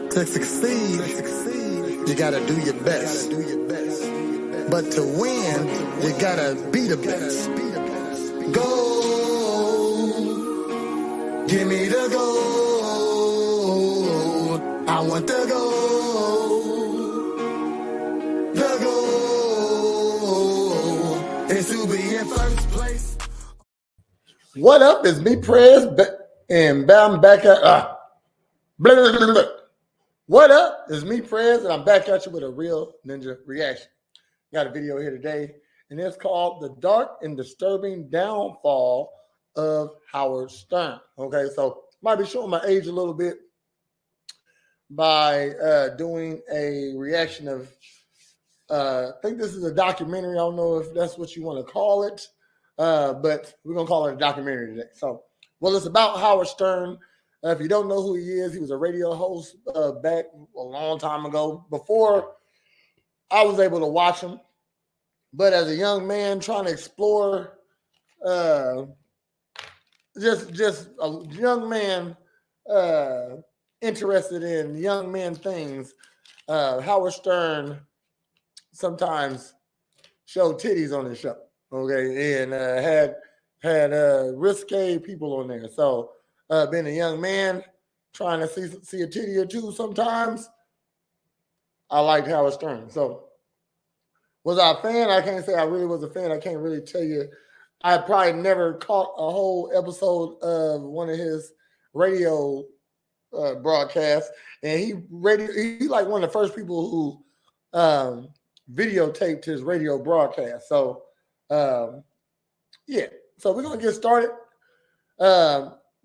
To succeed, you gotta do your best. But to win, you gotta be the best. Go, give me the gold. I want the gold. The goal is to be in first place. What up? It's me, Prez, and I'm back at blah, blah, blah, blah. What up? It's me, Prez, and I'm back at you with a real ninja reaction. Got a video here today, and it's called "The Dark and Disturbing Downfall of Howard Stern." Okay, so might be showing my age a little bit by doing a reaction of. I think this is a documentary. I don't know if that's what you want to call it, but we're gonna call it a documentary today. So, well, it's about Howard Stern. If you don't know who he was a radio host back a long time ago, before I was able to watch him. But as a young man trying to explore, just a young man interested in young man things, Howard Stern sometimes showed titties on his show, okay, and had risque people on there. So being a young man trying to see a titty or two sometimes, I liked Howard Stern. So was I a fan? I can't say I really was a fan. I can't really tell you. I probably never caught a whole episode of one of his radio broadcasts, and he like one of the first people who videotaped his radio broadcast. So yeah, so we're gonna get started.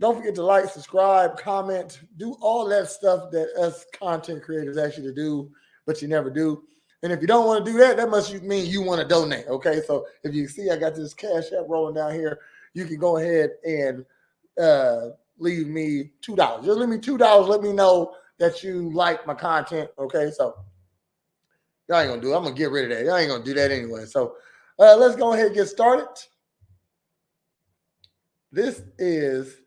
Don't forget to like, subscribe, comment, do all that stuff that us content creators ask you to do, but you never do. And if you don't want to do that, that must mean you want to donate. Okay, so if you see I got this Cash App rolling down here, you can go ahead and leave me $2. Just leave me $2. Let me know that you like my content. Okay, so y'all ain't gonna do it. I'm gonna get rid of that. Y'all ain't gonna do that anyway. So let's go ahead and get started. This is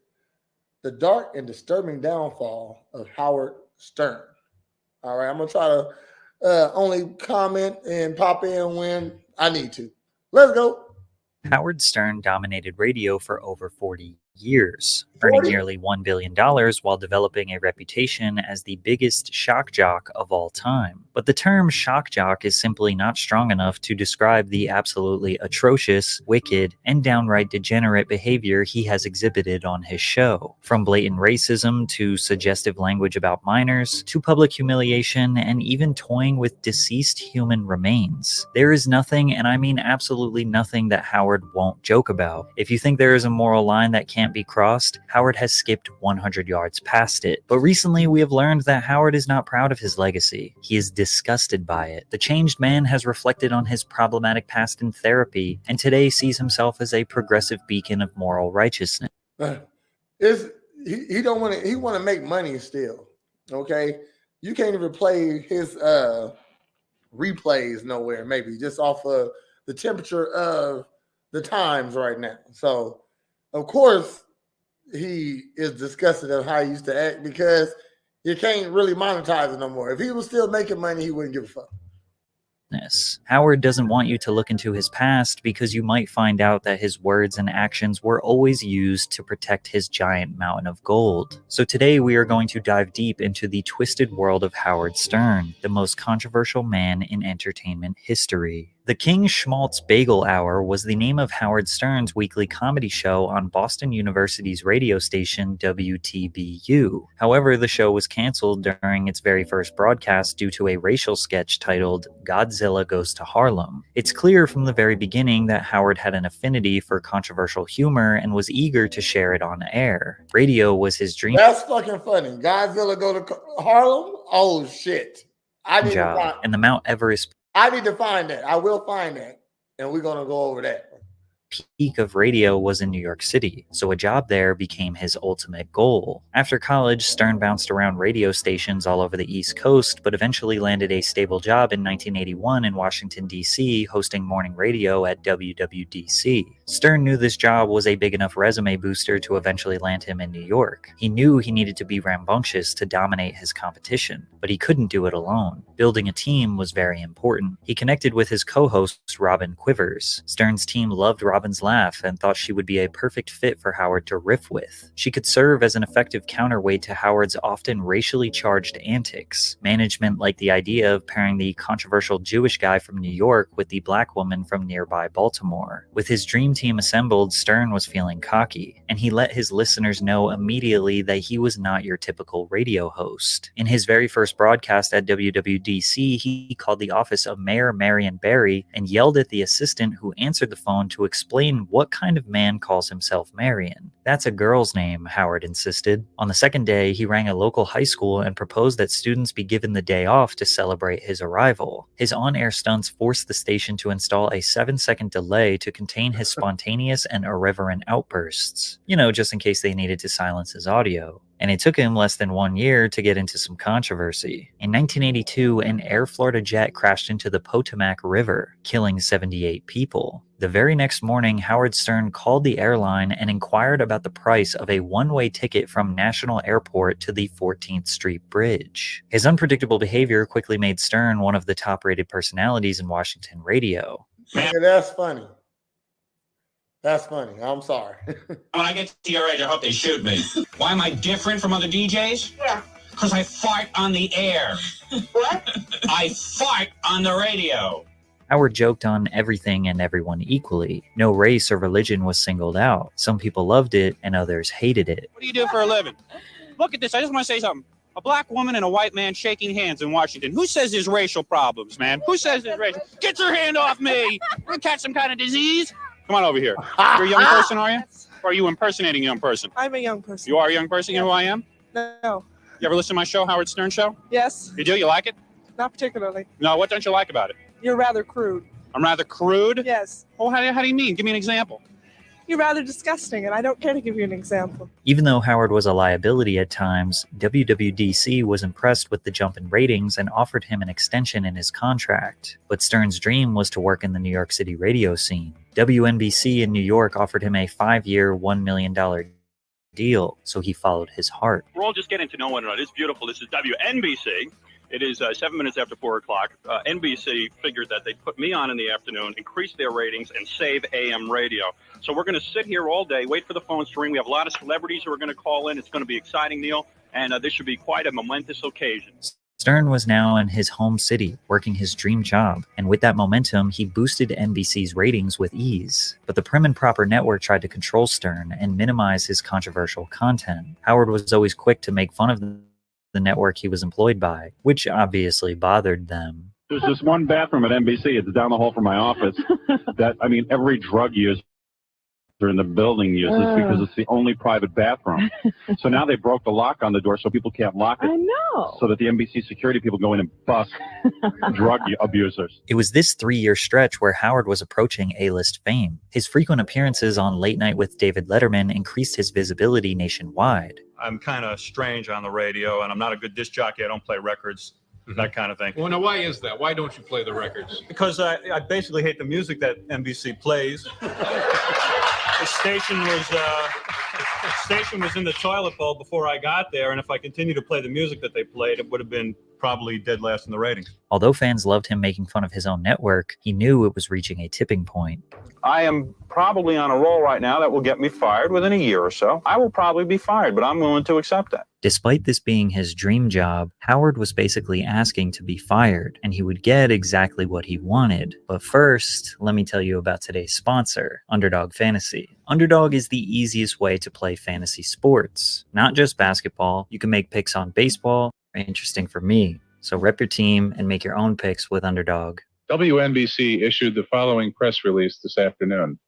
The Dark and Disturbing Downfall of Howard Stern. All right, I'm gonna try to only comment and pop in when I need to. Let's go. Howard Stern dominated radio for over 40 years, earning nearly $1 billion while developing a reputation as the biggest shock jock of all time. But the term shock jock is simply not strong enough to describe the absolutely atrocious, wicked, and downright degenerate behavior he has exhibited on his show. From blatant racism to suggestive language about minors, to public humiliation, and even toying with deceased human remains. There is nothing, and I mean absolutely nothing, that Howard won't joke about. If you think there is a moral line that can't be crossed, Howard has skipped 100 yards past it. But recently we have learned that Howard is not proud of his legacy. He is disgusted by it. The changed man has reflected on his problematic past in therapy, and today sees himself as a progressive beacon of moral righteousness. He don't want to. He want to make money still. Okay, you can't even play his replays nowhere. Maybe just off of the temperature of the times right now. So of course, he is disgusted of how he used to act because you can't really monetize it no more. If he was still making money, he wouldn't give a fuck. Howard doesn't want you to look into his past because you might find out that his words and actions were always used to protect his giant mountain of gold. So today we are going to dive deep into the twisted world of Howard Stern, the most controversial man in entertainment history. The King Schmaltz Bagel Hour was the name of Howard Stern's weekly comedy show on Boston University's radio station WTBU. However, the show was canceled during its very first broadcast due to a racial sketch titled Godzilla Goes to Harlem. It's clear from the very beginning that Howard had an affinity for controversial humor and was eager to share it on air. Radio was his dream. That's fucking funny. Godzilla Go to Harlem? Oh, shit. I need to find, and the Mount Everest. I need to find that. I will find that. And we're going to go over that. peak of radio was in New York City, so a job there became his ultimate goal. After college, Stern bounced around radio stations all over the East Coast, but eventually landed a stable job in 1981 in Washington, D.C., hosting morning radio at WWDC. Stern knew this job was a big enough resume booster to eventually land him in New York. He knew he needed to be rambunctious to dominate his competition, but he couldn't do it alone. Building a team was very important. He connected with his co-host, Robin Quivers. Stern's team loved Robin's laugh and thought she would be a perfect fit for Howard to riff with. She could serve as an effective counterweight to Howard's often racially charged antics. Management liked the idea of pairing the controversial Jewish guy from New York with the black woman from nearby Baltimore. With his dream team assembled, Stern was feeling cocky, and he let his listeners know immediately that he was not your typical radio host. In his very first broadcast at WWDC, he called the office of Mayor Marion Barry and yelled at the assistant who answered the phone to explain what kind of man calls himself Marion. That's a girl's name, Howard insisted. On the second day, he rang a local high school and proposed that students be given the day off to celebrate his arrival. His on-air stunts forced the station to install a 7-second delay to contain his spontaneous and irreverent outbursts. Just in case they needed to silence his audio. And it took him less than 1 year to get into some controversy. In 1982, an Air Florida jet crashed into the Potomac River, killing 78 people. The very next morning, Howard Stern called the airline and inquired about the price of a one-way ticket from National Airport to the 14th Street Bridge. His unpredictable behavior quickly made Stern one of the top-rated personalities in Washington radio. Yeah, that's funny. That's funny. I'm sorry. When I get to your age, I hope they shoot me. Why am I different from other DJs? Yeah. Because I fart on the air. What? I fart on the radio. Howard joked on everything and everyone equally. No race or religion was singled out. Some people loved it and others hated it. What do you do for a living? Look at this. I just want to say something. A black woman and a white man shaking hands in Washington. Who says there's racial problems, man? Who says there's racial? Get your hand off me! You catch some kind of disease? Come on over here. You're a young person, are you? Or are you impersonating a young person? I'm a young person. You are a young person? You know who I am? No. You ever listen to my show, Howard Stern Show? Yes. You do? You like it? Not particularly. No, what don't you like about it? You're rather crude. I'm rather crude? Yes. Oh, how do you mean? Give me an example. You're rather disgusting, and I don't care to give you an example. Even though Howard was a liability at times, WWDC was impressed with the jump in ratings and offered him an extension in his contract. But Stern's dream was to work in the New York City radio scene. WNBC in New York offered him a 5-year, $1 million deal, so he followed his heart. We're all just getting to know one another. It's beautiful. This is WNBC. It is 7 minutes after 4 o'clock. NBC figured that they'd put me on in the afternoon, increase their ratings, and save AM radio. So we're going to sit here all day, wait for the phones to ring. We have a lot of celebrities who are going to call in. It's going to be exciting, Neil, and this should be quite a momentous occasion. Stern was now in his home city, working his dream job, and with that momentum, he boosted NBC's ratings with ease. But the prim and proper network tried to control Stern and minimize his controversial content. Howard was always quick to make fun of the network he was employed by, which obviously bothered them. There's this one bathroom at NBC. It's down the hall from my office. Every drug user in the building uses because it's the only private bathroom. So now they broke the lock on the door so people can't lock it. I know. So that the NBC security people go in and bust drug abusers. It was this 3-year stretch where Howard was approaching A-list fame. His frequent appearances on Late Night with David Letterman increased his visibility nationwide. I'm kind of strange on the radio, and I'm not a good disc jockey. I don't play records, that kind of thing. Well, now, why is that? Why don't you play the records? Because I basically hate the music that NBC plays. The station was in the toilet bowl before I got there, and if I continued to play the music that they played, it would have been probably dead last in the ratings. Although fans loved him making fun of his own network, he knew it was reaching a tipping point. I am probably on a roll right now that will get me fired within a year or so. I will probably be fired, but I'm willing to accept that. Despite this being his dream job, Howard was basically asking to be fired, and he would get exactly what he wanted. But first, let me tell you about today's sponsor, Underdog Fantasy. Underdog is the easiest way to play fantasy sports. Not just basketball, you can make picks on baseball. Interesting for me. So rep your team and make your own picks with Underdog. WNBC issued the following press release this afternoon.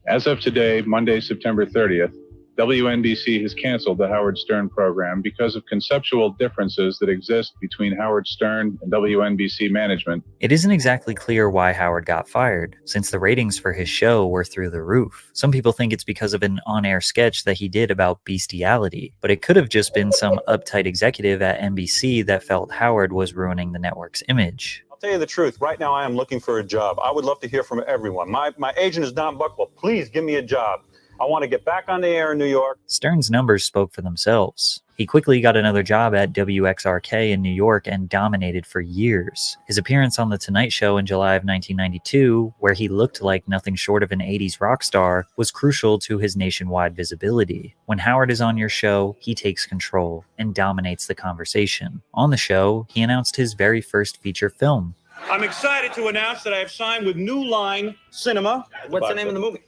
As of today, Monday, September 30th, WNBC has canceled the Howard Stern program because of conceptual differences that exist between Howard Stern and WNBC management. It isn't exactly clear why Howard got fired, since the ratings for his show were through the roof. Some people think it's because of an on-air sketch that he did about bestiality, but it could have just been some uptight executive at NBC that felt Howard was ruining the network's image. I'll tell you the truth. Right now, I am looking for a job. I would love to hear from everyone. My agent is Don Buckwell. Please give me a job. I want to get back on the air in New York. Stern's numbers spoke for themselves. He quickly got another job at WXRK in New York and dominated for years. His appearance on The Tonight Show in July of 1992, where he looked like nothing short of an 80s rock star, was crucial to his nationwide visibility. When Howard is on your show, he takes control and dominates the conversation. On the show, he announced his very first feature film. I'm excited to announce that I have signed with New Line Cinema. What's the name of the movie?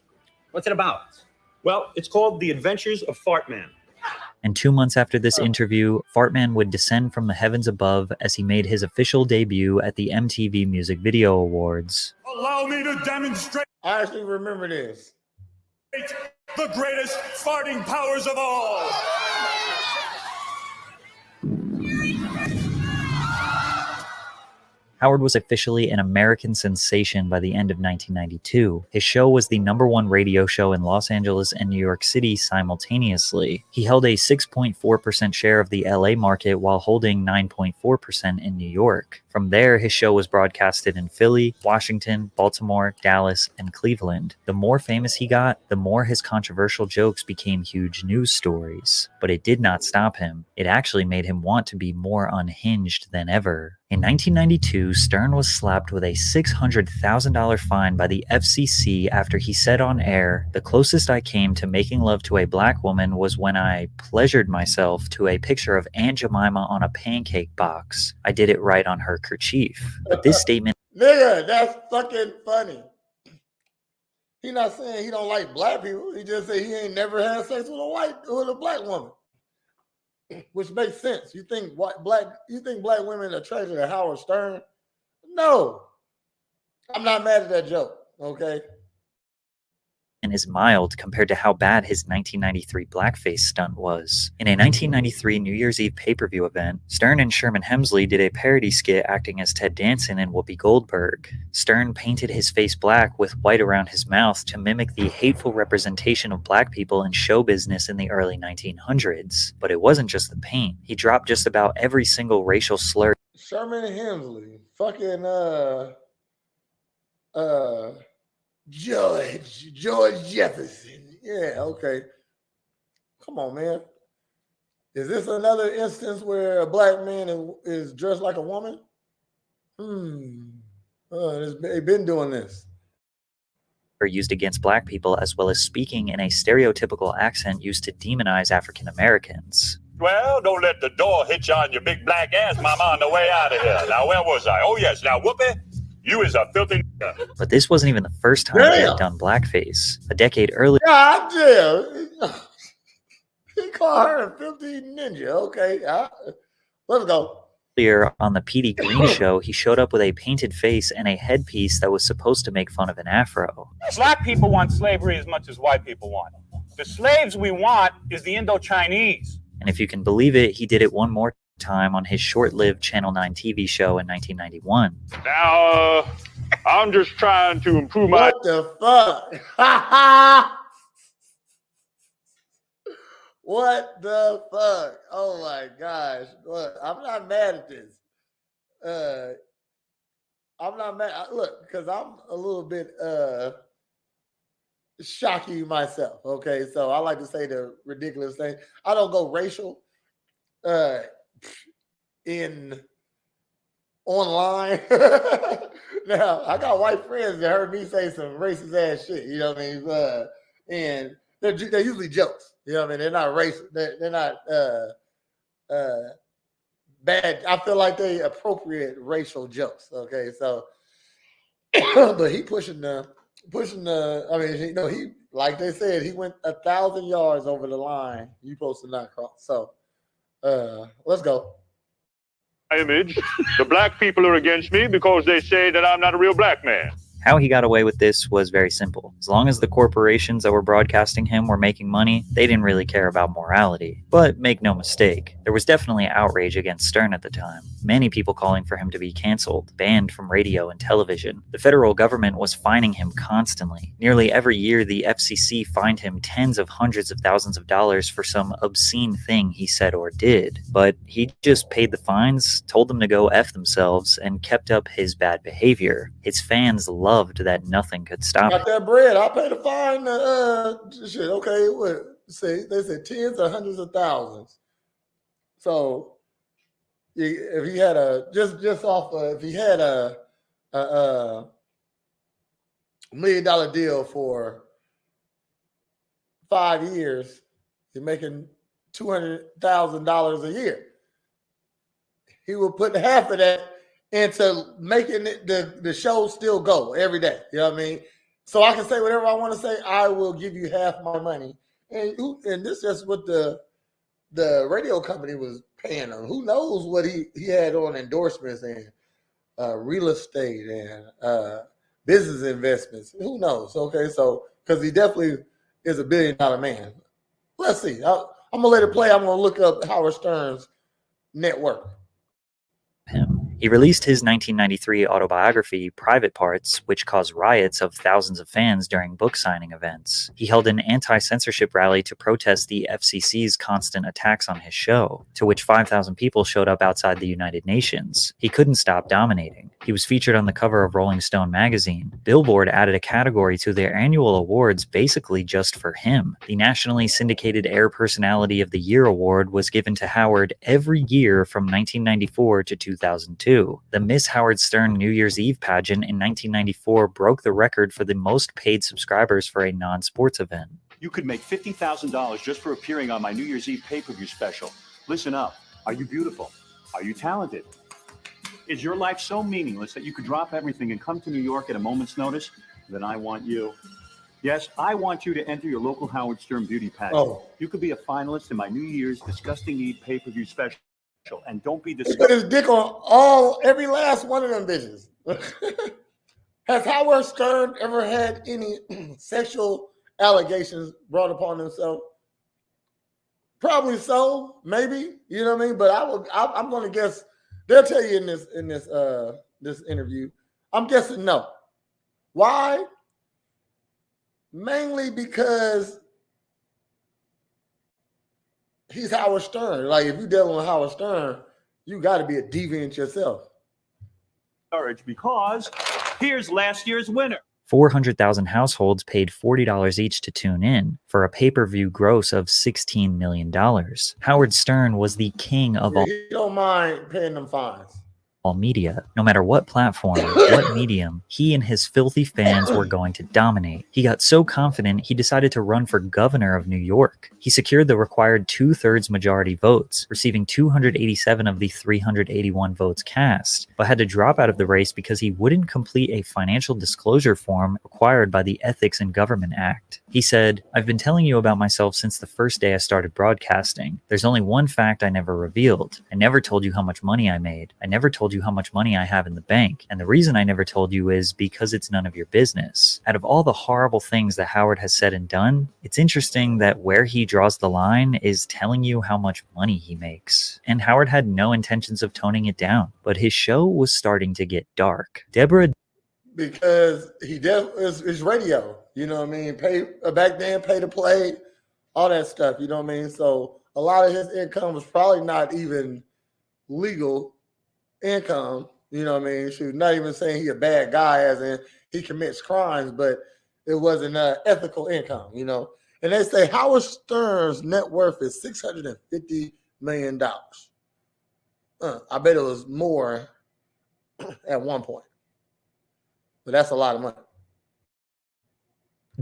What's it about? Well, it's called The Adventures of Fartman. And 2 months after this interview, Fartman would descend from the heavens above as he made his official debut at the MTV Music Video Awards. Allow me to demonstrate I actually remember this. the greatest farting powers of all. Howard was officially an American sensation by the end of 1992. His show was the #1 radio show in Los Angeles and New York City simultaneously. He held a 6.4% share of the LA market while holding 9.4% in New York. From there, his show was broadcasted in Philly, Washington, Baltimore, Dallas, and Cleveland. The more famous he got, the more his controversial jokes became huge news stories. But it did not stop him. It actually made him want to be more unhinged than ever. In 1992, Stern was slapped with a $600,000 fine by the FCC after he said on air, "The closest I came to making love to a black woman was when I pleasured myself to a picture of Aunt Jemima on a pancake box. I did it right on her kerchief." But this statement... Nigga, that's fucking funny. He not saying he don't like black people. He just say he ain't never had sex with a black woman. Which makes sense. You think black women are attracted to Howard Stern? No. I'm not mad at that joke, okay? and is mild compared to how bad his 1993 blackface stunt was. In a 1993 New Year's Eve pay-per-view event, Stern and Sherman Hemsley did a parody skit acting as Ted Danson and Whoopi Goldberg. Stern painted his face black with white around his mouth to mimic the hateful representation of black people in show business in the early 1900s. But it wasn't just the paint. He dropped just about every single racial slur. Sherman Hemsley, fucking George Jefferson. Yeah, okay. Come on, man. Is this another instance where a black man is dressed like a woman? They've been doing this. Are used against black people, as well as speaking in a stereotypical accent used to demonize African Americans. Well, don't let the door hit you on your big black ass, mama, on the way out of here. Now, where was I? Oh, yes. Now, Whoopi, you is a filthy... But this wasn't even the first time he had done blackface. A decade earlier... God damn. He called her a filthy ninja. Okay, let's go. On the Petey Green show, he showed up with a painted face and a headpiece that was supposed to make fun of an afro. Black people want slavery as much as white people want. The slaves we want is the Indo-Chinese. And if you can believe it, he did it one more time on his short-lived Channel 9 TV show in 1991. Now, I'm just trying to improve my... What the fuck? What the fuck? Oh my gosh. Look, I'm not mad at this. I'm not mad. Look, because I'm a little bit shocky myself. Okay, so I like to say the ridiculous thing. I don't go racial in online. Now, I got white friends that heard me say some racist ass shit. You know what I mean? And they're usually jokes. You know what I mean? They're not racist. They're not bad. I feel like they appropriate racial jokes. Okay, so but he pushing the. I mean, you know, he, like they said, he went 1,000 yards over the line. You supposed to not cross. So let's go. Image. The black people are against me because they say that I'm not a real black man. How he got away with this was very simple. As long as the corporations that were broadcasting him were making money, they didn't really care about morality. But make no mistake, there was definitely outrage against Stern at the time. Many people calling for him to be canceled, banned from radio and television. The federal government was fining him constantly. Nearly every year, the FCC fined him tens of hundreds of thousands of dollars for some obscene thing he said or did. But he just paid the fines, told them to go F themselves, and kept up his bad behavior. His fans loved that nothing could stop Got him. that bread. I'll pay the fine. Shit. Okay. What? Say they said tens or hundreds of thousands. So if he had a if he had a $1 million deal for 5 years, you're making $200,000 a year. He will put half of that into making it, the show still go every day. You know what I mean? So I can say whatever I want to say. I will give you half my money. And this is just what the radio company was paying him. Who knows what he had on endorsements and real estate and business investments. Who knows? Okay, so because he definitely is a $1 billion man. Let's see. I'm going to let it play. I'm going to look up Howard Stern's net worth. Him. He released his 1993 autobiography, Private Parts, which caused riots of thousands of fans during book signing events. He held an anti-censorship rally to protest the FCC's constant attacks on his show, to which 5,000 people showed up outside the United Nations. He couldn't stop dominating. He was featured on the cover of Rolling Stone magazine. Billboard added a category to their annual awards basically just for him. The nationally syndicated Air Personality of the Year award was given to Howard every year from 1994 to 2002. The Miss Howard Stern New Year's Eve pageant in 1994 broke the record for the most paid subscribers for a non-sports event. You could make $50,000 just for appearing on my New Year's Eve pay-per-view special. Listen up. Are you beautiful? Are you talented? Is your life so meaningless that you could drop everything and come to New York at a moment's notice? Then I want you. Yes, I want you to enter your local Howard Stern beauty pageant. Oh. You could be a finalist in my New Year's Disgusting Eve pay-per-view special. And don't be He put disgusted. his dick on every last one of them bitches. Has Howard Stern ever had any sexual allegations brought upon himself? Probably so, maybe. You know what I mean? But I'm going to guess. They'll tell you in this interview. I'm guessing no. Why? Mainly because he's Howard Stern. Like, if you're dealing with Howard Stern, you got to be a deviant yourself. Courage, because here's last year's winner. 400,000 households paid $40 each to tune in, for a pay-per-view gross of $16 million. Howard Stern was the king of all He don't mind paying them fines. media. No matter what platform, what medium, he and his filthy fans were going to dominate. He got so confident he decided to run for governor of New York. He secured the required 2/3 majority votes, receiving 287 of the 381 votes cast, but had to drop out of the race because he wouldn't complete a financial disclosure form required by the Ethics in Government Act. He said, "I've been telling you about myself since the first day I started broadcasting. There's only one fact I never revealed. I never told you how much money I made. I never told you how much money I have in the bank. And the reason I never told you is because it's none of your business." Out of all the horrible things that Howard has said and done, it's interesting that where he draws the line is telling you how much money he makes. And Howard had no intentions of toning it down, but his show was starting to get dark. Deborah Because it's radio. You know what I mean? Back then, pay to play, all that stuff. You know what I mean? So a lot of his income was probably not even legal income. You know what I mean? She was not even saying he a bad guy, as in he commits crimes, but it wasn't ethical income, you know. And they say Howard Stern's net worth is $650 million. I bet it was more at one point. But that's a lot of money.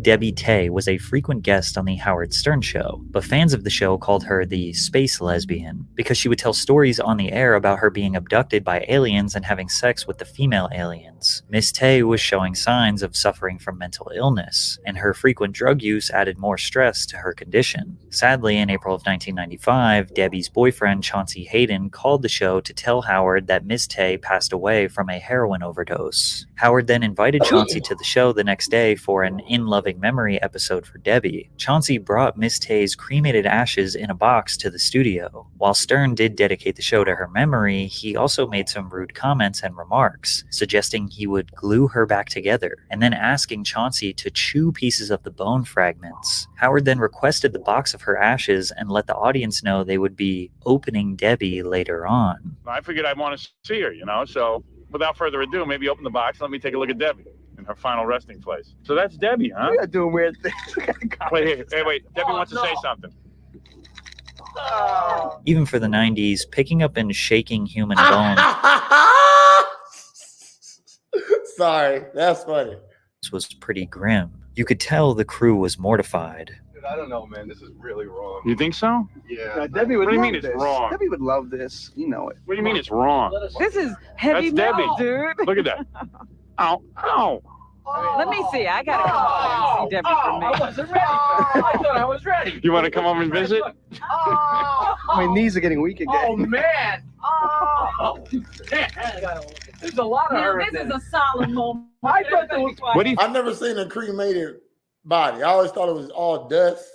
Debbie Tay was a frequent guest on the Howard Stern Show, but fans of the show called her the space lesbian because she would tell stories on the air about her being abducted by aliens and having sex with the female aliens. Miss Tay was showing signs of suffering from mental illness, and her frequent drug use added more stress to her condition. Sadly, in April of 1995, Debbie's boyfriend Chauncey Hayden called the show to tell Howard that Miss Tay passed away from a heroin overdose. Howard then invited Chauncey to the show the next day for an In Loving Memory episode for Debbie. Chauncey brought Miss Tay's cremated ashes in a box to the studio. While Stern did dedicate the show to her memory, he also made some rude comments and remarks, suggesting he would glue her back together, and then asking Chauncey to chew pieces of the bone fragments. Howard then requested the box of her ashes and let the audience know they would be opening Debbie later on. I figured I'd want to see her, so without further ado, maybe open the box and let me take a look at Debbie in her final resting place. So that's Debbie, huh? You're doing weird things. Wait. Debbie wants to say something. Even for the 90s, picking up and shaking human bones Sorry, that's funny. was pretty grim. You could tell the crew was mortified. Dude, I don't know, man. This is really wrong. You think so? Yeah. Debbie would What do you love mean it's this. wrong? Debbie would love this. You know it. What do you mean it's wrong? This is heavy That's metal, Debbie. dude. Look at that. Ow, ow. Let me see. I gotta come over and see Debbie for me. I wasn't ready. I thought I was ready. You want to come over and visit? My knees are getting weak again. Oh man. Oh. There's a lot of her. This is a solid moment. I thought there was. I've never seen a cremated body. I always thought it was all dust.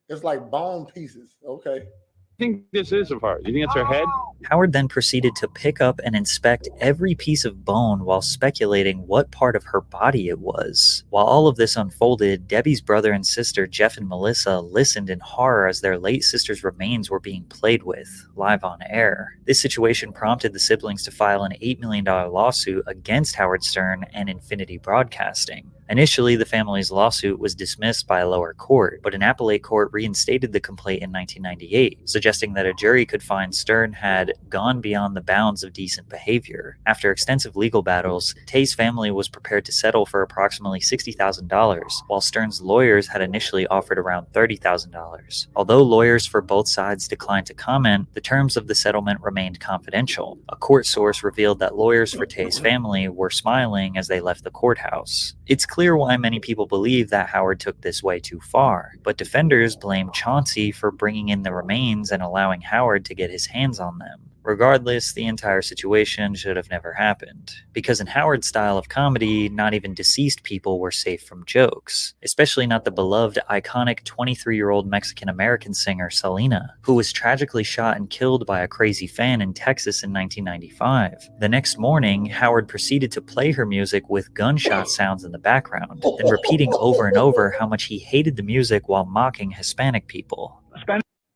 It's like bone pieces. Okay. I think this is of her. You think it's her head? Howard then proceeded to pick up and inspect every piece of bone while speculating what part of her body it was. While all of this unfolded, Debbie's brother and sister, Jeff and Melissa, listened in horror as their late sister's remains were being played with, live on air. This situation prompted the siblings to file an $8 million lawsuit against Howard Stern and Infinity Broadcasting. Initially, the family's lawsuit was dismissed by a lower court, but an appellate court reinstated the complaint in 1998, suggesting that a jury could find Stern had gone beyond the bounds of decent behavior. After extensive legal battles, Tay's family was prepared to settle for approximately $60,000, while Stern's lawyers had initially offered around $30,000. Although lawyers for both sides declined to comment, the terms of the settlement remained confidential. A court source revealed that lawyers for Tay's family were smiling as they left the courthouse. It's clear why many people believe that Howard took this way too far, but defenders blame Chauncey for bringing in the remains and allowing Howard to get his hands on them. Regardless, the entire situation should have never happened, because in Howard's style of comedy, not even deceased people were safe from jokes, especially not the beloved, iconic 23-year-old Mexican-American singer Selena, who was tragically shot and killed by a crazy fan in Texas in 1995. The next morning, Howard proceeded to play her music with gunshot sounds in the background, and repeating over and over how much he hated the music while mocking Hispanic people.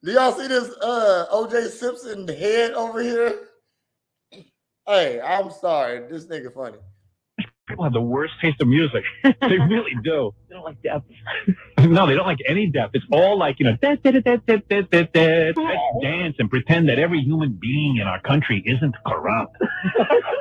Do y'all see this OJ Simpson head over here? Hey, I'm sorry. This nigga funny. People have the worst taste of music. They really do. They don't like depth. No, they don't like any depth. It's all like, let's dance and pretend that every human being in our country isn't corrupt.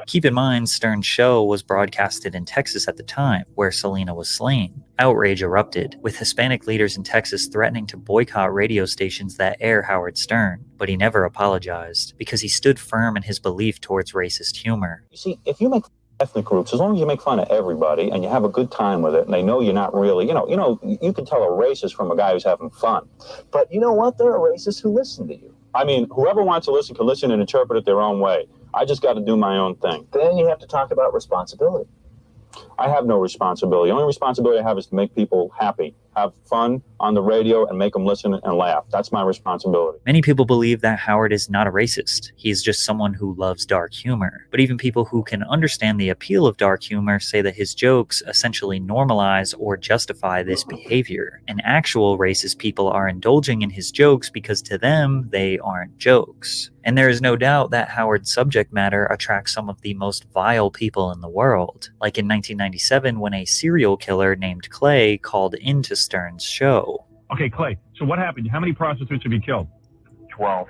Keep in mind, Stern's show was broadcasted in Texas at the time, where Selena was slain. Outrage erupted, with Hispanic leaders in Texas threatening to boycott radio stations that air Howard Stern, but he never apologized, because he stood firm in his belief towards racist humor. You see, if you make ethnic groups, as long as you make fun of everybody and you have a good time with it and they know you're not really, you can tell a racist from a guy who's having fun. But you know what? There are racists who listen to you. I mean, whoever wants to listen can listen and interpret it their own way. I just got to do my own thing. Then you have to talk about responsibility. I have no responsibility. The only responsibility I have is to make people happy, have fun on the radio, and make them listen and laugh. That's my responsibility. Many people believe that Howard is not a racist. He is just someone who loves dark humor. But even people who can understand the appeal of dark humor say that his jokes essentially normalize or justify this behavior. And actual racist people are indulging in his jokes because to them, they aren't jokes. And there is no doubt that Howard's subject matter attracts some of the most vile people in the world. Like in 1997 when a serial killer named Clay called into Stern's show. Okay, Clay, so what happened? How many prostitutes have you killed? 12.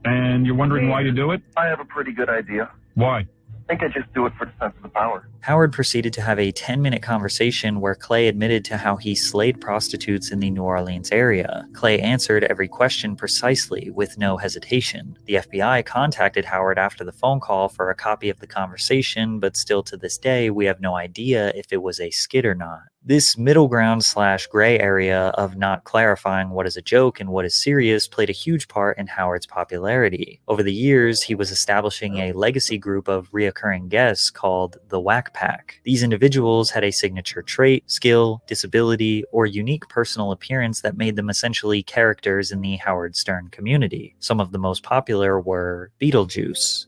And you're wondering why you do it? I have a pretty good idea. Why? I think I just do it for the sense of the power. Howard proceeded to have a 10-minute conversation where Clay admitted to how he slayed prostitutes in the New Orleans area. Clay answered every question precisely, with no hesitation. The FBI contacted Howard after the phone call for a copy of the conversation, but still to this day, we have no idea if it was a skit or not. This middle ground / gray area of not clarifying what is a joke and what is serious played a huge part in Howard's popularity. Over the years, he was establishing a legacy group of reoccurring guests called the Whack Pack. These individuals had a signature trait, skill, disability, or unique personal appearance that made them essentially characters in the Howard Stern community. Some of the most popular were Beetlejuice,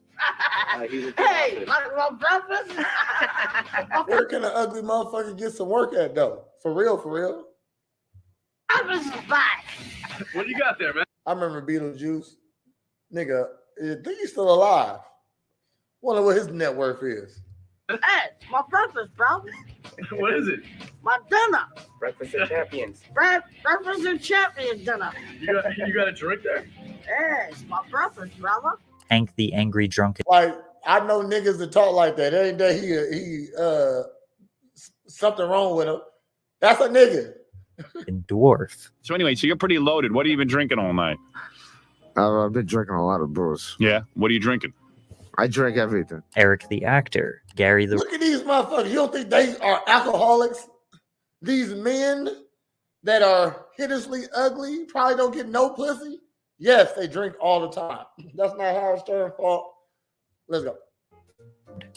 Hey, my brothers. Where can an ugly motherfucker get some work at though? For real, for real. I was back. What do you got there, man? I remember Beetlejuice. Nigga, I think he's still alive. Wonder what his net worth is. Hey, my breakfast, bro. What is it? My dinner. Breakfast of Champions. Breakfast and champions dinner. You got a drink there? Yes, my breakfast, brother. Hank the Angry Drunken Like, I know niggas that talk like that. Ain't that he something wrong with him. That's a nigga. Dwarf. So anyway, so you're pretty loaded. What have you been drinking all night? I've been drinking a lot of booze. Yeah? What are you drinking? I drink everything. Eric the Actor, Gary the Look at these motherfuckers. You don't think they are alcoholics? These men that are hideously ugly probably don't get no pussy. Yes, they drink all the time. That's not Howard Stern's fault. Let's go.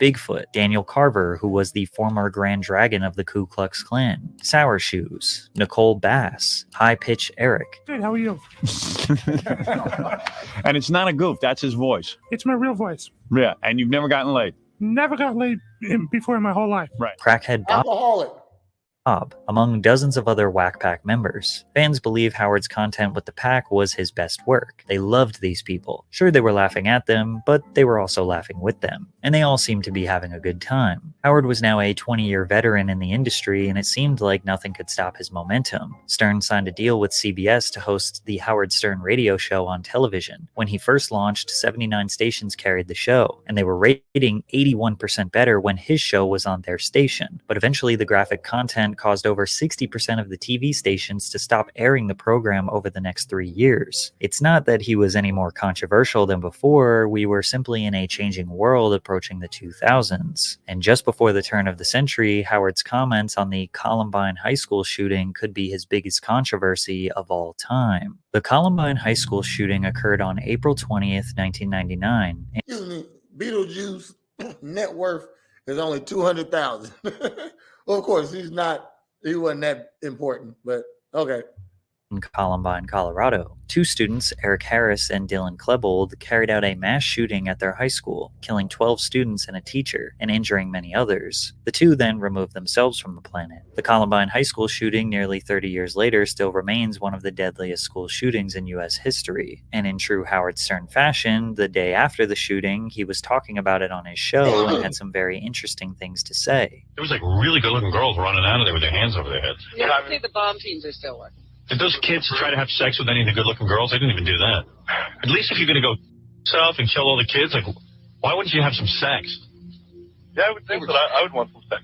Bigfoot, Daniel Carver, who was the former Grand Dragon of the Ku Klux Klan, Sour Shoes, Nicole Bass, High Pitch Eric, Good, how are you? And it's not a goof. That's his voice. It's my real voice. Yeah. And you've never gotten laid. Never got laid before in my whole life. Right. Crackhead Bob, Alcoholic. among dozens of other Whack Pack members. Fans believe Howard's content with the pack was his best work. They loved these people. Sure, they were laughing at them, but they were also laughing with them. And they all seemed to be having a good time. Howard was now a 20-year veteran in the industry, and it seemed like nothing could stop his momentum. Stern signed a deal with CBS to host the Howard Stern radio show on television. When he first launched, 79 stations carried the show, and they were rating 81% better when his show was on their station. But eventually the graphic content caused over 60% of the TV stations to stop airing the program over the next 3 years. It's not that he was any more controversial than before, we were simply in a changing world approaching the 2000s. And just before the turn of the century, Howard's comments on the Columbine High School shooting could be his biggest controversy of all time. The Columbine High School shooting occurred on April 20th, 1999. Excuse me. Beetlejuice net worth is only 200,000. Well, of course, he wasn't that important, but okay. In Columbine, Colorado, 2 students, Eric Harris and Dylan Klebold, carried out a mass shooting at their high school, killing 12 students and a teacher, and injuring many others. The 2 then removed themselves from the planet. The Columbine High School shooting, nearly 30 years later, still remains one of the deadliest school shootings in U.S. history. And in true Howard Stern fashion, the day after the shooting, he was talking about it on his show and had some very interesting things to say. There was like really good-looking girls running out of there with their hands over their heads. Yeah, I think the bomb teams are still working. Did those kids try to have sex with any of the good-looking girls? They didn't even do that. At least if you're going to go yourself and kill all the kids, like, why wouldn't you have some sex? Yeah, I would think that I would want some sex.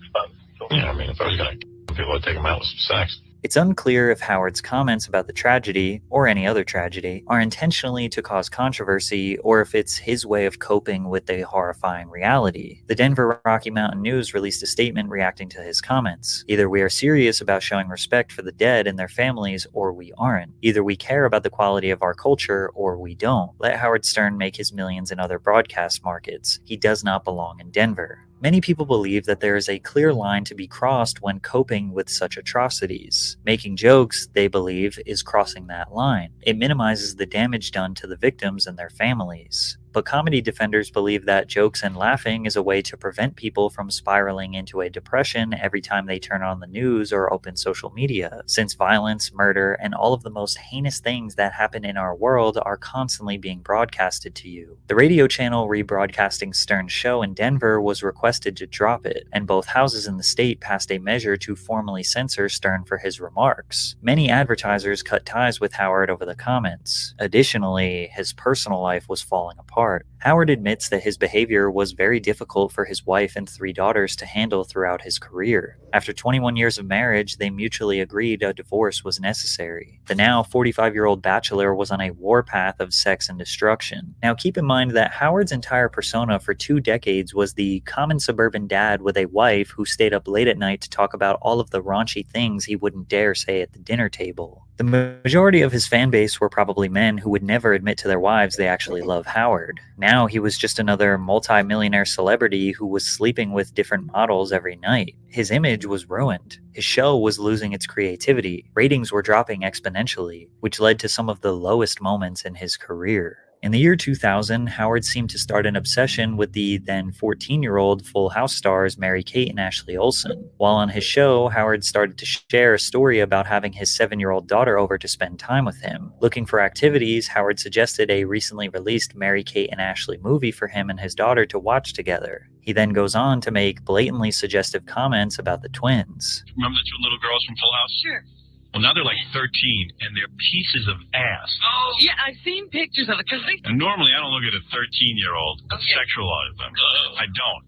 Yeah, I mean, if I was going to people, I'd take them out with some sex. It's unclear if Howard's comments about the tragedy, or any other tragedy, are intentionally to cause controversy, or if it's his way of coping with the horrifying reality. The Denver Rocky Mountain News released a statement reacting to his comments. Either we are serious about showing respect for the dead and their families, or we aren't. Either we care about the quality of our culture, or we don't. Let Howard Stern make his millions in other broadcast markets. He does not belong in Denver. Many people believe that there is a clear line to be crossed when coping with such atrocities. Making jokes, they believe, is crossing that line. It minimizes the damage done to the victims and their families. But comedy defenders believe that jokes and laughing is a way to prevent people from spiraling into a depression every time they turn on the news or open social media, since violence, murder, and all of the most heinous things that happen in our world are constantly being broadcasted to you. The radio channel rebroadcasting Stern's show in Denver was requested to drop it, and both houses in the state passed a measure to formally censor Stern for his remarks. Many advertisers cut ties with Howard over the comments. Additionally, his personal life was falling apart. apart. Howard admits that his behavior was very difficult for his wife and 3 daughters to handle throughout his career. After 21 years of marriage, they mutually agreed a divorce was necessary. The now 45-year-old bachelor was on a warpath of sex and destruction. Now keep in mind that Howard's entire persona for 2 decades was the common suburban dad with a wife who stayed up late at night to talk about all of the raunchy things he wouldn't dare say at the dinner table. The majority of his fan base were probably men who would never admit to their wives they actually love Howard. Now he was just another multi-millionaire celebrity who was sleeping with different models every night. His image was ruined. His show was losing its creativity. Ratings were dropping exponentially, which led to some of the lowest moments in his career. In the year 2000, Howard seemed to start an obsession with the then 14-year-old Full House stars Mary-Kate and Ashley Olsen. While on his show, Howard started to share a story about having his 7-year-old daughter over to spend time with him. Looking for activities, Howard suggested a recently released Mary-Kate and Ashley movie for him and his daughter to watch together. He then goes on to make blatantly suggestive comments about the twins. Remember the 2 little girls from Full House? Sure. Well, now they're like 13, and they're pieces of ass. Oh, yeah, I've seen pictures of it. And normally I don't look at a 13-year-old and sexualize them. I don't.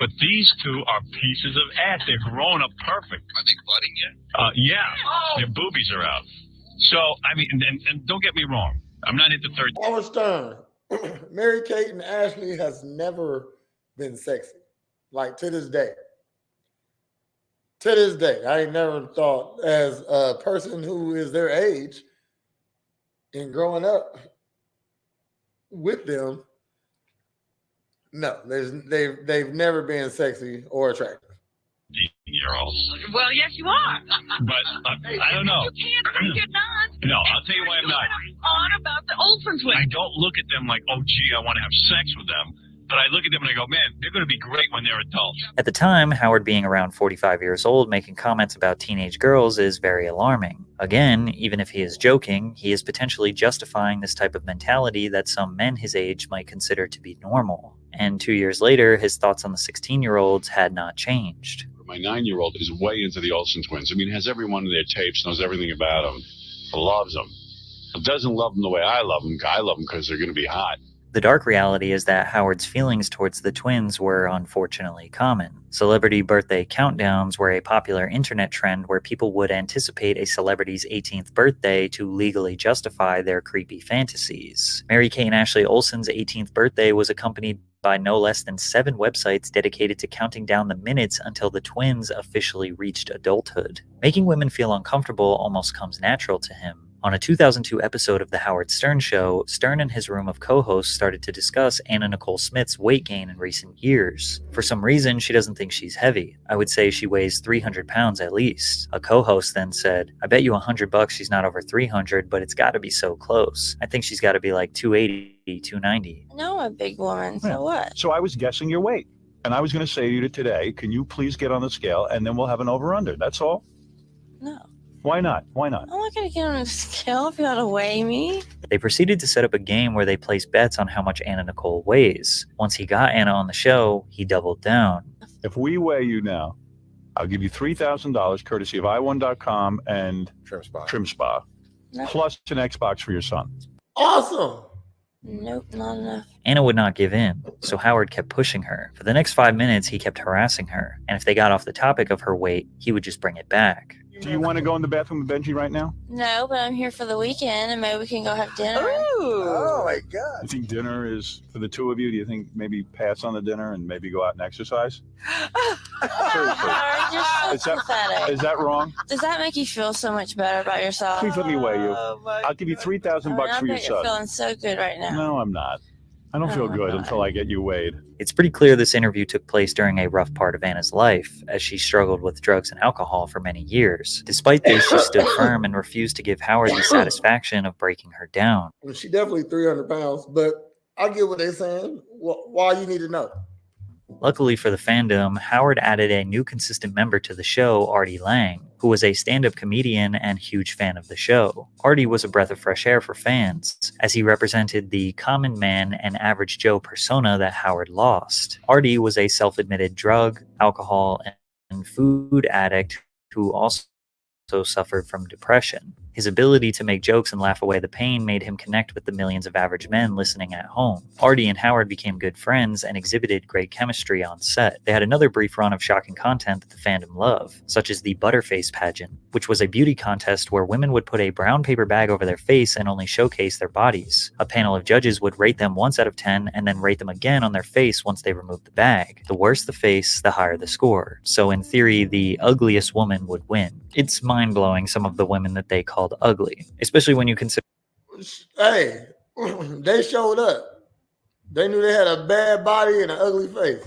But these 2 are pieces of ass. They're grown up perfect. Are they budding yet? Yeah. Oh. Their boobies are out. So, I mean, and don't get me wrong. I'm not into 13. Howard Stern, Mary-Kate and Ashley has never been sexy. Like, to this day. To this day, I ain't never thought, as a person who is their age and growing up with them, no, they've never been sexy or attractive. Year-olds. Well, yes, you are. But I don't know. You can't say you're not. No, I'll tell you why I'm not. On about the Olsen twins. I don't look at them like, oh, gee, I want to have sex with them. But I look at them and I go, man, they're going to be great when they're adults. At the time, Howard being around 45 years old making comments about teenage girls is very alarming. Again, even if he is joking, he is potentially justifying this type of mentality that some men his age might consider to be normal. And 2 years later, his thoughts on the 16-year-olds had not changed. My 9-year-old is way into the Olsen twins. I mean, has every one of their tapes, knows everything about them, loves them. Doesn't love them the way I love them. I love them because they're going to be hot. The dark reality is that Howard's feelings towards the twins were unfortunately common. Celebrity birthday countdowns were a popular internet trend where people would anticipate a celebrity's 18th birthday to legally justify their creepy fantasies. Mary-Kate and Ashley Olsen's 18th birthday was accompanied by no less than 7 websites dedicated to counting down the minutes until the twins officially reached adulthood. Making women feel uncomfortable almost comes natural to him. On a 2002 episode of The Howard Stern Show, Stern and his room of co-hosts started to discuss Anna Nicole Smith's weight gain in recent years. For some reason, she doesn't think she's heavy. I would say she weighs 300 pounds at least. A co-host then said, I bet you $100 she's not over 300, but it's got to be so close. I think she's got to be like 280, 290. No, I'm a big woman, so what? So I was guessing your weight. And I was going to say to you today, can you please get on the scale and then we'll have an over-under. That's all. No. Why not? Why not? I'm not going to get on a scale if you want to weigh me. They proceeded to set up a game where they placed bets on how much Anna Nicole weighs. Once he got Anna on the show, he doubled down. If we weigh you now, I'll give you $3,000 courtesy of i1.com and Trim Spa, No. plus an Xbox for your son. Awesome. Nope, not enough. Anna would not give in, so Howard kept pushing her. For the next 5 minutes, he kept harassing her, and if they got off the topic of her weight, he would just bring it back. Do you want to go in the bathroom with Benji right now? No, but I'm here for the weekend, and maybe we can go have dinner. Oh my God. You think dinner is for the 2 of you? Do you think maybe pass on the dinner and maybe go out and exercise? Howard, you're so Is that, pathetic. is that wrong? Does that make you feel so much better about yourself? Please let me weigh you. Oh, I'll give you $3,000 I for your bet you're son. feeling so good right now. No, I'm not. I don't feel good until I get you weighed. It's pretty clear this interview took place during a rough part of Anna's life, as she struggled with drugs and alcohol for many years. Despite this, she stood firm and refused to give Howard the satisfaction of breaking her down. Well, she definitely 300 pounds, but I get what they're saying. Why you need to know? Luckily for the fandom, Howard added a new consistent member to the show, Artie Lang, who was a stand-up comedian and huge fan of the show. Artie was a breath of fresh air for fans, as he represented the common man and average Joe persona that Howard lost. Artie was a self-admitted drug, alcohol, and food addict who also suffered from depression. His ability to make jokes and laugh away the pain made him connect with the millions of average men listening at home. Artie and Howard became good friends and exhibited great chemistry on set. They had another brief run of shocking content that the fandom loved, such as the Butterface pageant, which was a beauty contest where women would put a brown paper bag over their face and only showcase their bodies. A panel of judges would rate them 1 out of 10 and then rate them again on their face once they removed the bag. The worse the face, the higher the score. So in theory, the ugliest woman would win. It's mind-blowing, some of the women that they called ugly, especially when you consider Hey, they showed up. They knew they had a bad body and an ugly face.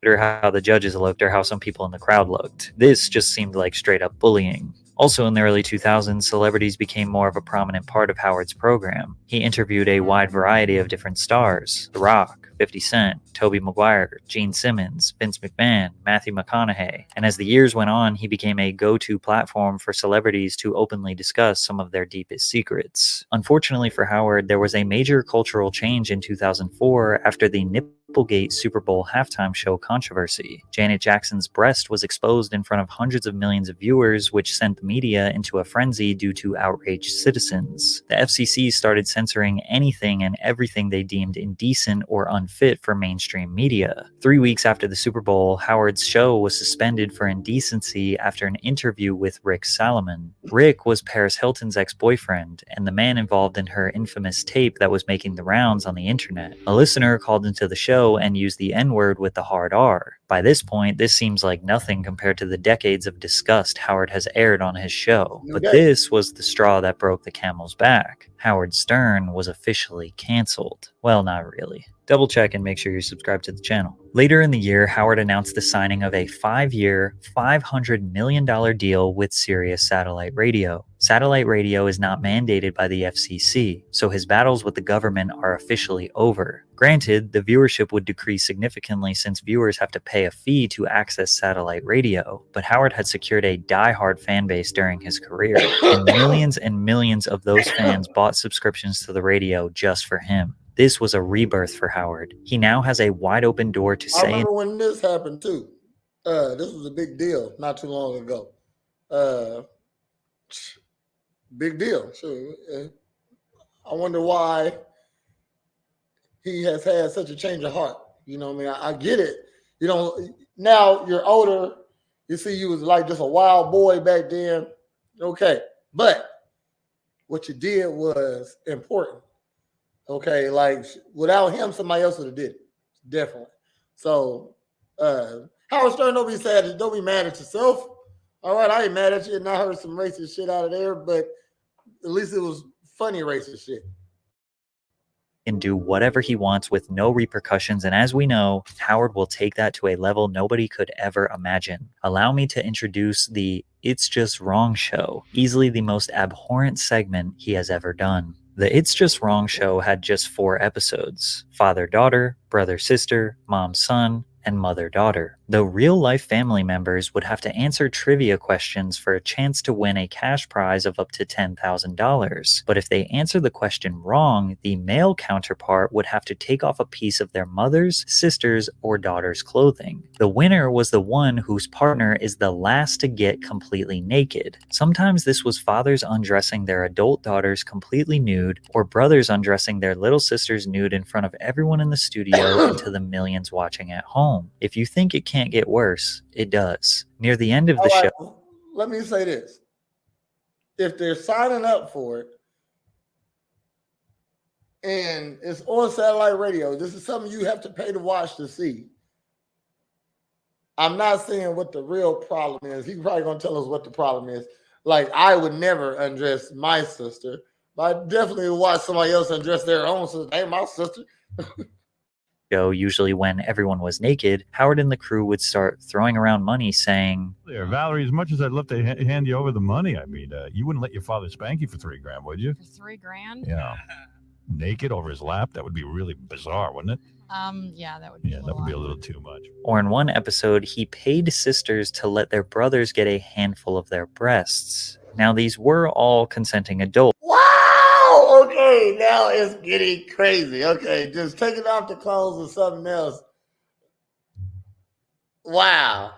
how the judges looked or how some people in the crowd looked. This just seemed like straight up bullying. Also in the early 2000s, celebrities became more of a prominent part of Howard's program. He interviewed a wide variety of different stars: The Rock, 50 Cent, Tobey Maguire, Gene Simmons, Vince McMahon, Matthew McConaughey. And as the years went on, he became a go-to platform for celebrities to openly discuss some of their deepest secrets. Unfortunately for Howard, there was a major cultural change in 2004 after the Nipplegate Super Bowl halftime show controversy. Janet Jackson's breast was exposed in front of hundreds of millions of viewers, which sent the media into a frenzy due to outraged citizens. The FCC started censoring anything and everything they deemed indecent or unfit for mainstream media. 3 weeks after the Super Bowl, Howard's show was suspended for indecency after an interview with Rick Salomon. Rick was Paris Hilton's ex-boyfriend and the man involved in her infamous tape that was making the rounds on the internet. A listener called into the show and used the N-word with the hard R. By this point, this seems like nothing compared to the decades of disgust Howard has aired on his show. But this was the straw that broke the camel's back. Howard Stern was officially canceled. Well, not really. Double check and make sure you're subscribed to the channel. Later in the year, Howard announced the signing of a 5-year, $500 million deal with Sirius Satellite Radio. Satellite radio is not mandated by the FCC, so his battles with the government are officially over. Granted, the viewership would decrease significantly since viewers have to pay a fee to access satellite radio, but Howard had secured a die-hard fan base during his career, and millions of those fans bought subscriptions to the radio just for him. This was a rebirth for Howard. He now has a wide open door to I say. remember when this happened too. This was a big deal not too long ago. Big deal. Sure. I wonder why he has had such a change of heart. You know what I mean? I get it. You know, now you're older. You see, you was like just a wild boy back then. Okay. But what you did was important. Okay, like without him, somebody else would have did it. Definitely. So Howard Stern, don't be sad, don't be mad at yourself. All right, I ain't mad at you, and I heard some racist shit out of there, but at least it was funny racist shit. And do whatever he wants with no repercussions, and as we know, Howard will take that to a level nobody could ever imagine. Allow me to introduce the It's Just Wrong show, easily the most abhorrent segment he has ever done. The It's Just Wrong show had just 4 episodes: father-daughter, brother-sister, mom-son, and mother-daughter. Though real-life family members would have to answer trivia questions for a chance to win a cash prize of up to $10,000. But if they answer the question wrong, the male counterpart would have to take off a piece of their mother's, sister's, or daughter's clothing. The winner was the one whose partner is the last to get completely naked. Sometimes this was fathers undressing their adult daughters completely nude, or brothers undressing their little sisters nude in front of everyone in the studio and to the millions watching at home. If you think it can't get worse, it does. Near the end of the show, let me say this. If they're signing up for it and it's on satellite radio, this is something you have to pay to watch to see. I'm not saying what the real problem is. He's probably going to tell us what the problem is. Like, I would never undress my sister, but I definitely would watch somebody else undress their own sister. Hey, my sister. Usually when everyone was naked, Howard and the crew would start throwing around money saying, There, Valerie, as much as I'd love to hand you over the money, I mean, you wouldn't let your father spank you for $3 grand, would you? For $3 grand? Yeah. Naked over his lap? That would be really bizarre, wouldn't it? Yeah, that would be that would be a little too much. Or in one episode, he paid sisters to let their brothers get a handful of their breasts. Now, these were all consenting adults. Wow! Okay, now it's getting crazy. Okay, just taking off the clothes or something else. Wow.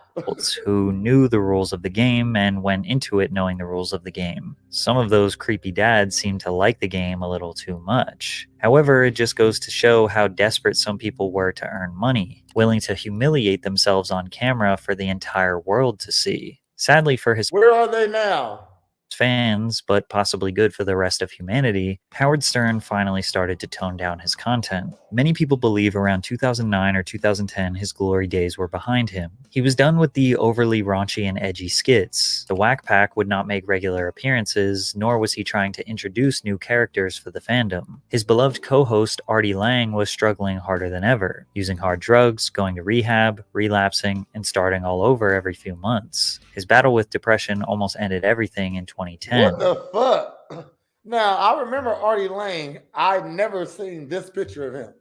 who knew the rules of the game and went into it knowing the rules of the game. Some of those creepy dads seem to like the game a little too much. However, it just goes to show how desperate some people were to earn money, willing to humiliate themselves on camera for the entire world to see. Sadly for his Where are they now? fans, but possibly good for the rest of humanity, Howard Stern finally started to tone down his content. Many people believe around 2009 or 2010 his glory days were behind him. He was done with the overly raunchy and edgy skits. The Whack Pack would not make regular appearances, nor was he trying to introduce new characters for the fandom. His beloved co-host Artie Lang was struggling harder than ever, using hard drugs, going to rehab, relapsing, and starting all over every few months. His battle with depression almost ended everything in 2010. What the fuck? Now, I remember Artie Lang. I'd never seen this picture of him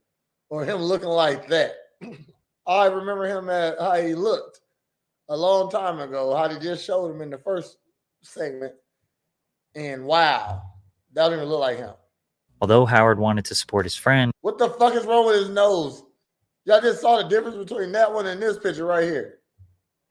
or him looking like that. I remember him at how he looked a long time ago, how they just showed him in the first segment. And wow, that don't even look like him. Although Howard wanted to support his friend, What the fuck is wrong with his nose? Y'all just saw the difference between that one and this picture right here.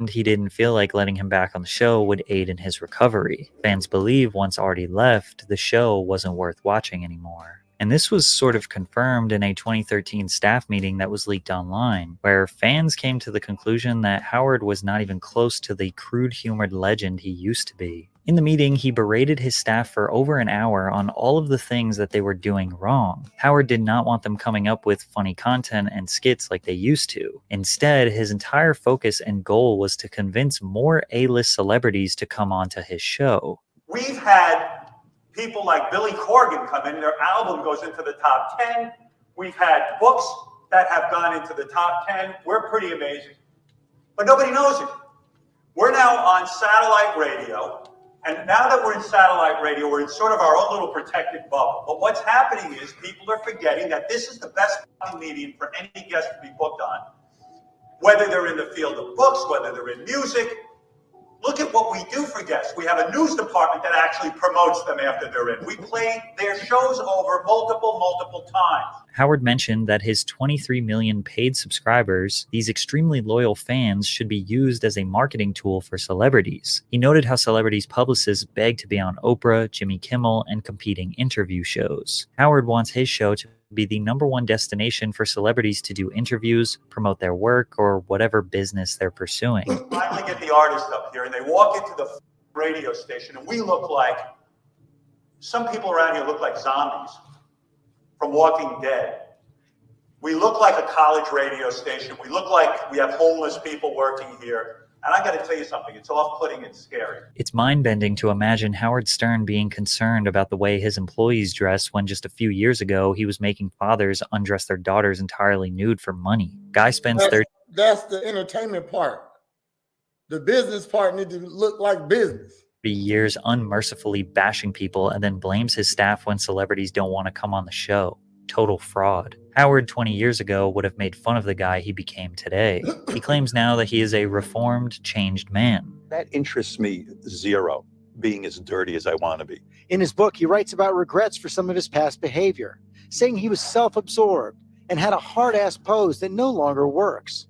he didn't feel like letting him back on the show would aid in his recovery. Fans believe once Artie left, the show wasn't worth watching anymore. And this was sort of confirmed in a 2013 staff meeting that was leaked online, where fans came to the conclusion that Howard was not even close to the crude-humored legend he used to be. In the meeting, he berated his staff for over an hour on all of the things that they were doing wrong. Howard did not want them coming up with funny content and skits like they used to. Instead, his entire focus and goal was to convince more A-list celebrities to come onto his show. We've had people like Billy Corgan come in, their album goes into the top 10. We've had books that have gone into the top 10. We're pretty amazing. But nobody knows it. We're now on satellite radio. And now that we're in satellite radio, we're in sort of our own little protected bubble. But what's happening is people are forgetting that this is the best fucking medium for any guest to be booked on. Whether they're in the field of books, whether they're in music. Look at what we do for guests. We have a news department that actually promotes them after they're in. We play their shows over multiple times. Howard mentioned that his 23 million paid subscribers, these extremely loyal fans, should be used as a marketing tool for celebrities. He noted how celebrities' publicists beg to be on Oprah, Jimmy Kimmel, and competing interview shows. Howard wants his show to be the #1 destination for celebrities to do interviews, promote their work, or whatever business they're pursuing. Finally get the artist up here, and they walk into the radio station, and we look like, some people around here look like zombies from Walking Dead. We look like a college radio station. We look like we have homeless people working here. And I got to tell you something, it's off-putting and scary. It's mind-bending to imagine Howard Stern being concerned about the way his employees dress when just a few years ago he was making fathers undress their daughters entirely nude for money. Guy spends That's the entertainment part. The business part needs to look like business. 30 years unmercifully bashing people and then blames his staff when celebrities don't want to come on the show. Total fraud. Howard 20 years ago would have made fun of the guy he became today. He claims now that he is a reformed, changed man. That interests me zero, being as dirty as I want to be. In his book, he writes about regrets for some of his past behavior, saying he was self-absorbed and had a hard-ass pose that no longer works.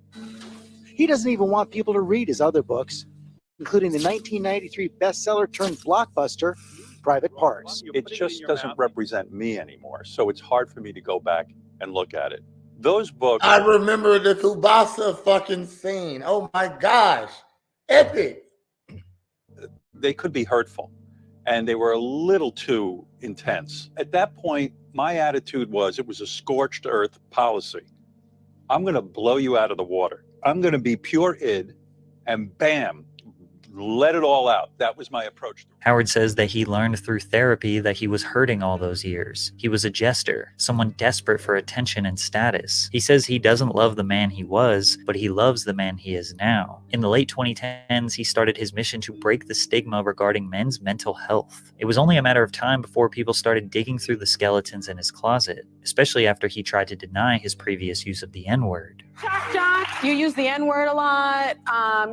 He doesn't even want people to read his other books, including the 1993 bestseller turned blockbuster, Private Parts. It just doesn't represent me anymore, so it's hard for me to go back and look at it. Those books... I remember the Kubasa fucking scene. Oh my gosh. Epic. They could be hurtful, and they were a little too intense. At that point, my attitude was it was a scorched earth policy. I'm going to blow you out of the water. I'm going to be pure id, and bam, let it all out. That was my approach. Howard says that he learned through therapy that he was hurting all those years. He was a jester, someone desperate for attention and status. He says he doesn't love the man he was, but he loves the man he is now. In the late 2010s, he started his mission to break the stigma regarding men's mental health. It was only a matter of time before people started digging through the skeletons in his closet, especially after he tried to deny his previous use of the N-word. John, you use the N-word a lot.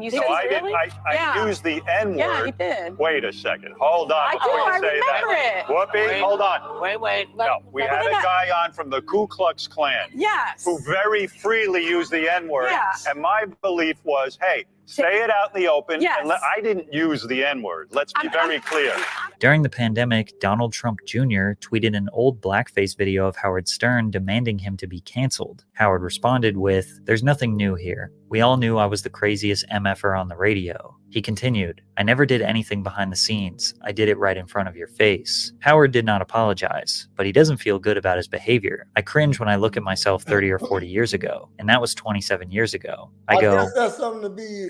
You said really? I used the N-word. Yeah, you did. Wait a second. Hold on. I before do. you I say remember that. it. Whoopi, hold on. Wait. No, we had a guy on from the Ku Klux Klan. Yes. Who very freely used the N-word. Yes. And my belief was, hey, Say it out in the open. Yes. And I didn't use the N-word. Let's be very clear. During the pandemic, Donald Trump Jr. tweeted an old blackface video of Howard Stern demanding him to be canceled. Howard responded with, "There's nothing new here. We all knew I was the craziest MFer on the radio." He continued, "I never did anything behind the scenes. I did it right in front of your face." Howard did not apologize, but he doesn't feel good about his behavior. "I cringe when I look at myself 30 or 40 years ago, and that was 27 years ago. I go, guess that's something to be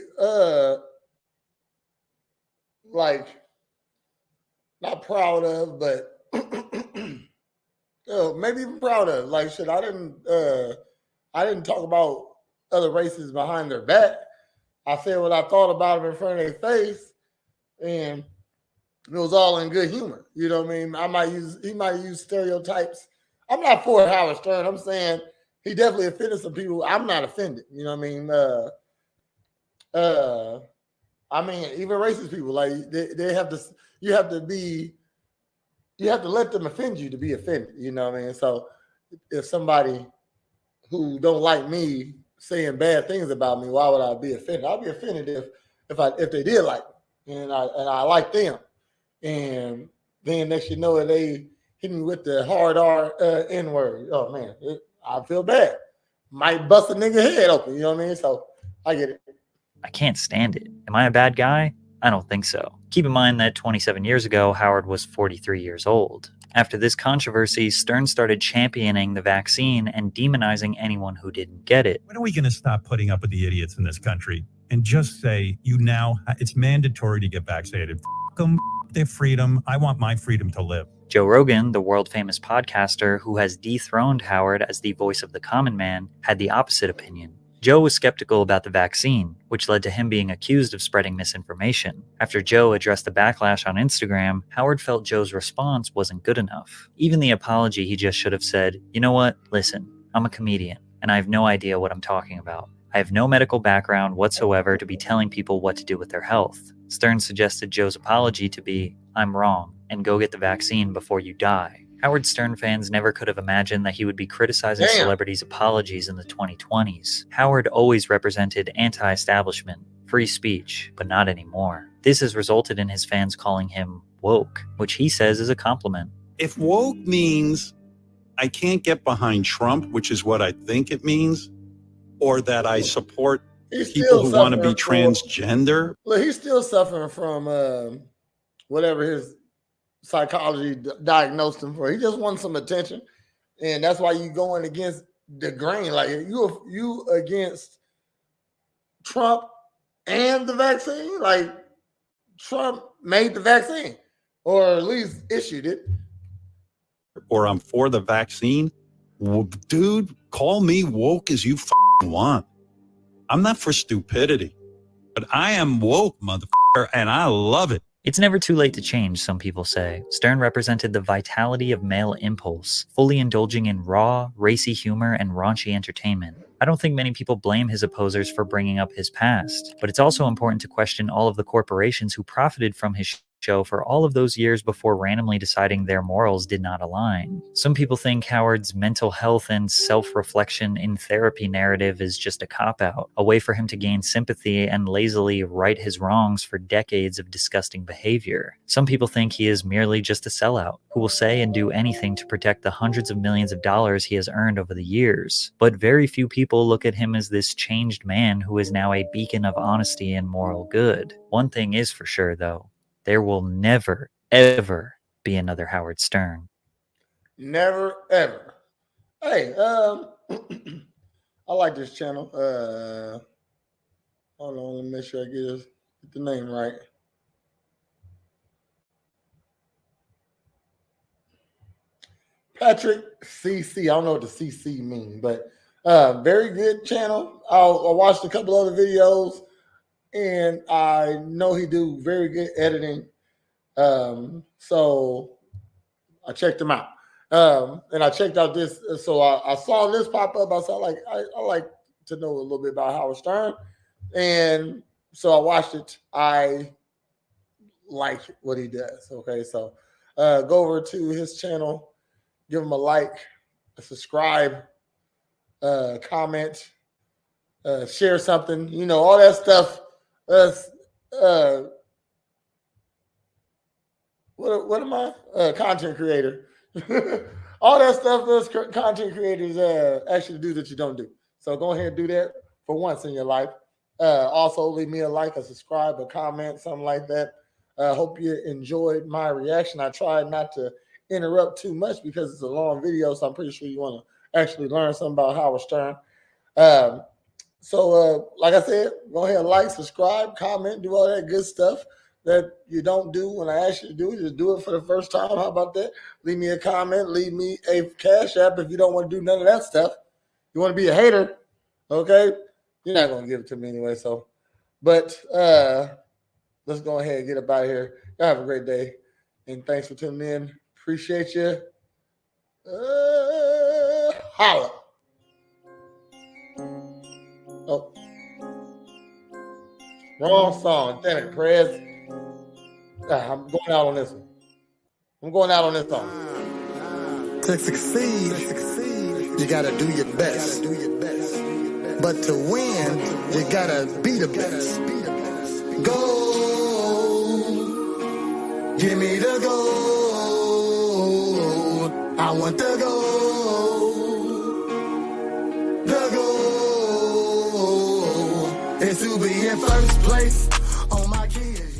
like not proud of, but maybe even proud of. Like, shit, I didn't talk about other races behind their back. I said what I thought about them in front of their face, and it was all in good humor. You know what I mean? He might use stereotypes. I'm not for Howard Stern. I'm saying he definitely offended some people. I'm not offended. You know what I mean? Even racist people, like they have to. You have to let them offend you to be offended. You know what I mean? So if somebody who don't like me saying bad things about me, why would I be offended? I'd be offended if they did like me and I like them, and then next you know it, they hit me with the hard R N word. Oh man, I feel bad. Might bust a nigga head open. You know what I mean? So I get it. I can't stand it. Am I a bad guy? I don't think so. Keep in mind that 27 years ago, Howard was 43 years old. After this controversy, Stern started championing the vaccine and demonizing anyone who didn't get it. When are we going to stop putting up with the idiots in this country and just say, it's mandatory to get vaccinated? F them, their freedom. I want my freedom to live. Joe Rogan, the world-famous podcaster who has dethroned Howard as the voice of the common man, had the opposite opinion. Joe was skeptical about the vaccine, which led to him being accused of spreading misinformation. After Joe addressed the backlash on Instagram, Howard felt Joe's response wasn't good enough. Even the apology, he just should have said, "You know what? Listen, I'm a comedian, and I have no idea what I'm talking about. I have no medical background whatsoever to be telling people what to do with their health." Stern suggested Joe's apology to be, "I'm wrong, and go get the vaccine before you die." Howard Stern fans never could have imagined that he would be criticizing celebrities' apologies in the 2020s. Howard always represented anti-establishment, free speech, but not anymore. This has resulted in his fans calling him woke, which he says is a compliment. If woke means I can't get behind Trump, which is what I think it means, or that I support people who want to be transgender. Look, he's still suffering from whatever his psychology diagnosed him for. He just wants some attention, and that's why you going against the grain. Like you against Trump and the vaccine. Like Trump made the vaccine, or at least issued it. Or I'm for the vaccine. Well, dude, call me woke as you want. I'm not for stupidity, but I am woke, motherfucker, and I love it. It's never too late to change, some people say. Stern represented the vitality of male impulse, fully indulging in raw, racy humor and raunchy entertainment. I don't think many people blame his opposers for bringing up his past, but it's also important to question all of the corporations who profited from his show for all of those years before randomly deciding their morals did not align. Some people think Howard's mental health and self-reflection in therapy narrative is just a cop-out, a way for him to gain sympathy and lazily right his wrongs for decades of disgusting behavior. Some people think he is merely just a sellout, who will say and do anything to protect the hundreds of millions of dollars he has earned over the years. But very few people look at him as this changed man who is now a beacon of honesty and moral good. One thing is for sure, though. There will never, ever be another Howard Stern. Never, ever. Hey, I like this channel. Hold on, let me make sure I get the name right. Patrick CC. I don't know what the CC means, but very good channel. I watched a couple other videos, and I know he do very good editing. So I checked him out. And I checked out this. So I saw this pop up. I saw I like to know a little bit about Howard Stern. And so I watched it. I like what he does. Okay. So go over to his channel, give him a like, a subscribe, comment, share something, all that stuff. what am I? Content creator. All that stuff those content creators actually do that you don't do. So go ahead and do that for once in your life. Also, leave me a like, a subscribe, a comment, something like that. Hope you enjoyed my reaction. I tried not to interrupt too much because it's a long video, so I'm pretty sure you want to actually learn something about Howard Stern. So, like I said, go ahead and like, subscribe, comment, do all that good stuff that you don't do when I ask you to do. Just do it for the first time. How about that? Leave me a comment. Leave me a Cash App if you don't want to do none of that stuff. You want to be a hater, okay? You're not going to give it to me anyway. So, but let's go ahead and get up out of here. Y'all have a great day. And thanks for tuning in. Appreciate you. Holla. Oh. Wrong song. Damn it, Prez. I'm going out on this one. I'm going out on this song. To succeed, you gotta do your best. But to win, you gotta be the best. Go, give me the gold. I want the gold. The gold is to be in first place on my